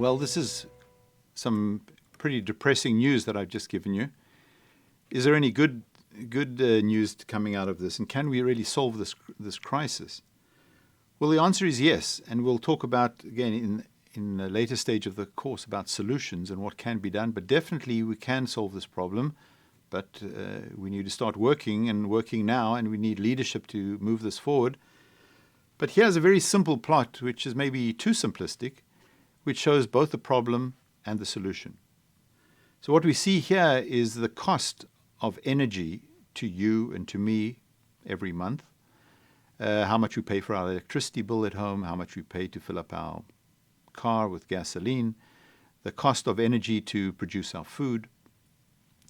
Well, this is some pretty depressing news that I've just given you. Is there any good news coming out of this, and can we really solve this crisis? Well, the answer is yes, and we'll talk about again in a later stage of the course about solutions and what can be done. But definitely we can solve this problem. But we need to start working now, and we need leadership to move this forward. But here's a very simple plot, which is maybe too simplistic, which shows both the problem and the solution. So what we see here is the cost of energy to you and to me every month, how much we pay for our electricity bill at home, how much we pay to fill up our car with gasoline, the cost of energy to produce our food,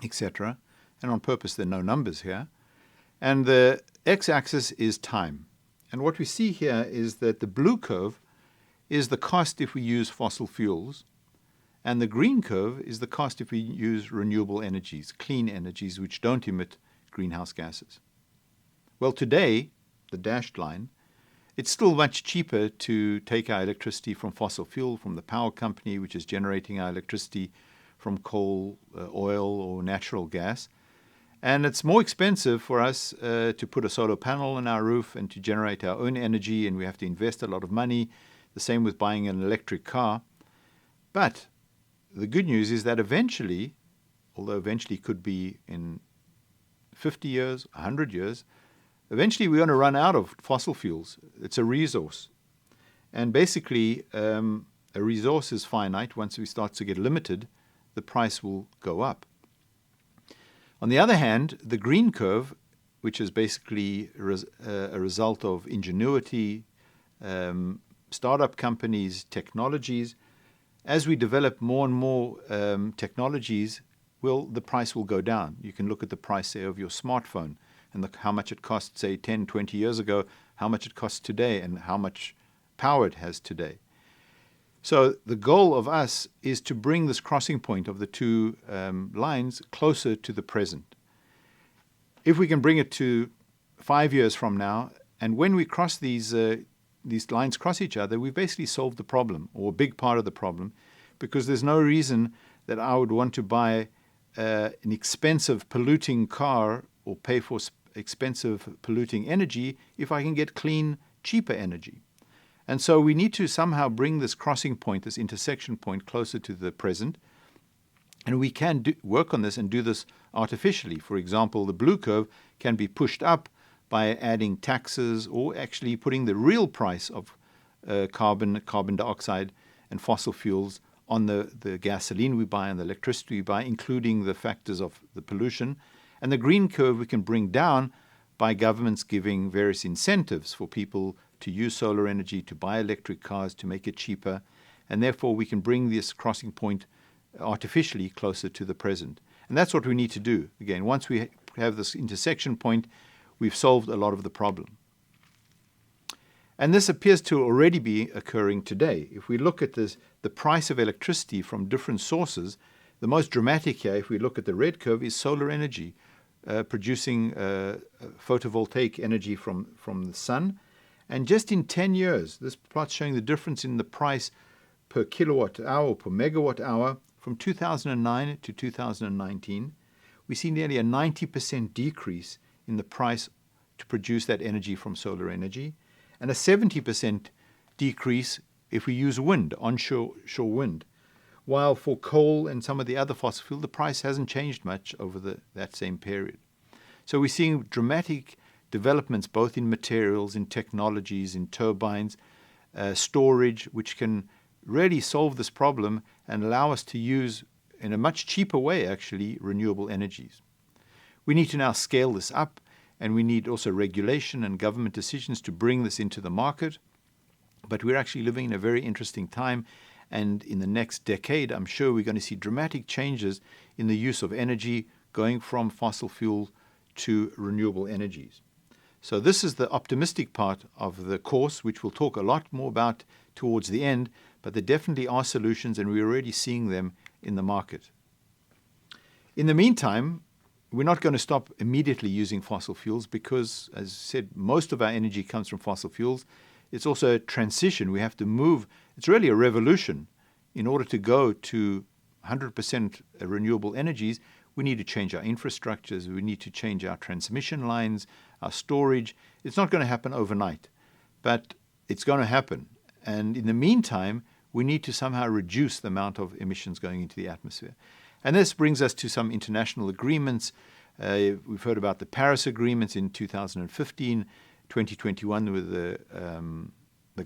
etc. And on purpose, there are no numbers here. And the x-axis is time. And what we see here is that the blue curve is the cost if we use fossil fuels, and the green curve is the cost if we use renewable energies, clean energies which don't emit greenhouse gases. Well, today, the dashed line, it's still much cheaper to take our electricity from fossil fuel, from the power company which is generating our electricity from coal, oil, or natural gas. And it's more expensive for us to put a solar panel on our roof and to generate our own energy, and we have to invest a lot of money. The same with buying an electric car. But the good news is that eventually, although eventually could be in 50 years, 100 years, eventually we're going to run out of fossil fuels. It's a resource. And basically, a resource is finite. Once we start to get limited, the price will go up. On the other hand, the green curve, which is basically a result of ingenuity, startup companies, technologies, as we develop more and more technologies, the price will go down. You can look at the price, say, of your smartphone and how much it cost, say, 10, 20 years ago, how much it costs today, and how much power it has today. So the goal of us is to bring this crossing point of the two lines closer to the present. If we can bring it to 5 years from now, and when we cross these lines cross each other, we've basically solved the problem, or a big part of the problem, because there's no reason that I would want to buy an expensive polluting car or pay for expensive polluting energy if I can get clean, cheaper energy. And so we need to somehow bring this crossing point, this intersection point, closer to the present. And we can work on this and do this artificially. For example, the blue curve can be pushed up by adding taxes or actually putting the real price of carbon dioxide and fossil fuels on the gasoline we buy and the electricity we buy, including the factors of the pollution. And the green curve we can bring down by governments giving various incentives for people to use solar energy, to buy electric cars, to make it cheaper. And therefore we can bring this crossing point artificially closer to the present. And that's what we need to do. Again, once we have this intersection point, we've solved a lot of the problem. And this appears to already be occurring today. If we look at the price of electricity from different sources, the most dramatic here, if we look at the red curve, is solar energy, producing photovoltaic energy from the sun. And just in 10 years, this plot's showing the difference in the price per kilowatt hour or per megawatt hour from 2009 to 2019. We see nearly a 90% decrease in the price to produce that energy from solar energy, and a 70% decrease if we use wind, onshore wind. While for coal and some of the other fossil fuel, the price hasn't changed much over that same period. So we're seeing dramatic developments both in materials, in technologies, in turbines, storage, which can really solve this problem and allow us to use, in a much cheaper way actually, renewable energies. We need to now scale this up, and we need also regulation and government decisions to bring this into the market. But we're actually living in a very interesting time, and in the next decade, I'm sure we're going to see dramatic changes in the use of energy going from fossil fuel to renewable energies. So this is the optimistic part of the course, which we'll talk a lot more about towards the end, but there definitely are solutions, and we're already seeing them in the market. In the meantime, we're not going to stop immediately using fossil fuels because, as I said, most of our energy comes from fossil fuels. It's also a transition. We have to move. It's really a revolution in order to go to 100% renewable energies, we need to change our infrastructures, we need to change our transmission lines, our storage. It's not going to happen overnight, but it's going to happen. And in the meantime, we need to somehow reduce the amount of emissions going into the atmosphere. And this brings us to some international agreements. We've heard about the Paris Agreements in 2015, 2021 with the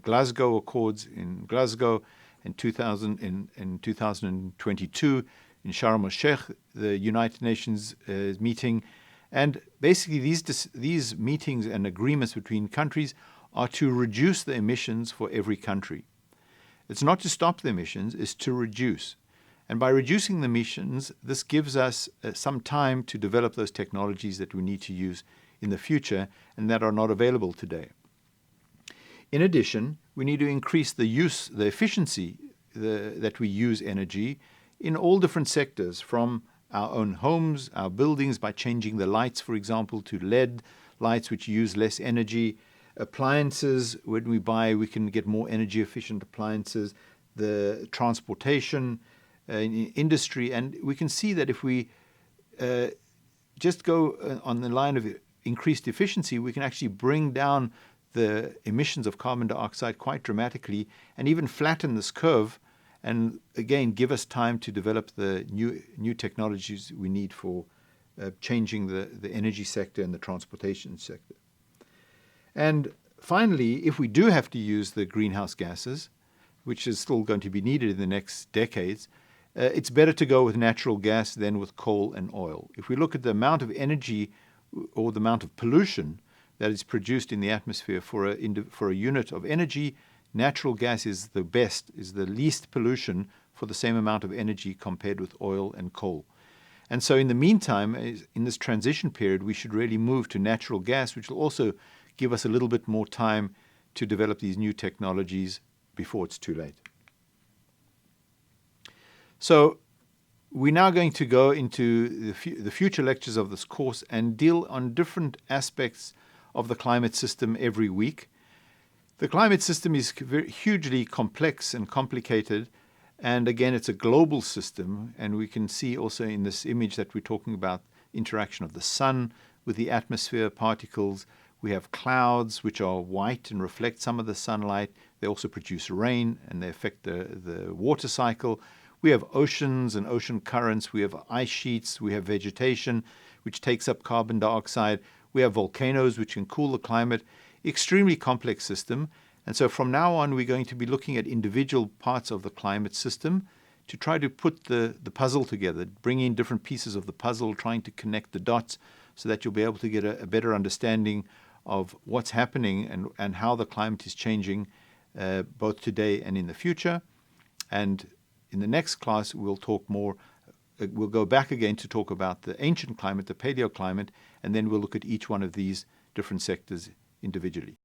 Glasgow Accords in Glasgow, in 2022 in Sharm el-Sheikh, the United Nations meeting. And basically these meetings and agreements between countries are to reduce the emissions for every country. It's not to stop the emissions, it's to reduce. And by reducing the emissions, this gives us some time to develop those technologies that we need to use in the future and that are not available today. In addition, we need to increase the efficiency that we use energy in all different sectors, from our own homes, our buildings, by changing the lights, for example, to LED lights which use less energy. Appliances, when we buy, we can get more energy efficient appliances. The transportation, industry, and we can see that if we just go on the line of increased efficiency, we can actually bring down the emissions of carbon dioxide quite dramatically and even flatten this curve and again give us time to develop the new technologies we need for changing the energy sector and the transportation sector. And finally, if we do have to use the greenhouse gases, which is still going to be needed in the next decades, it's better to go with natural gas than with coal and oil. If we look at the amount of energy or the amount of pollution that is produced in the atmosphere for a unit of energy, natural gas is the best, is the least pollution for the same amount of energy compared with oil and coal. And so in the meantime, in this transition period, we should really move to natural gas, which will also give us a little bit more time to develop these new technologies before it's too late. So we're now going to go into the future lectures of this course and deal on different aspects of the climate system every week. The climate system is hugely complex and complicated, and again, it's a global system, and we can see also in this image that we're talking about interaction of the sun with the atmosphere particles. We have clouds which are white and reflect some of the sunlight. They also produce rain and they affect the water cycle. We have oceans and ocean currents. We have ice sheets. We have vegetation which takes up carbon dioxide. We have volcanoes which can cool the climate. Extremely complex system. And so from now on, we're going to be looking at individual parts of the climate system to try to put the puzzle together, bring in different pieces of the puzzle, trying to connect the dots so that you'll be able to get a better understanding of what's happening and how the climate is changing both today and in the future. And in the next class, we'll talk more. We'll go back again to talk about the ancient climate, the paleoclimate, and then we'll look at each one of these different sectors individually.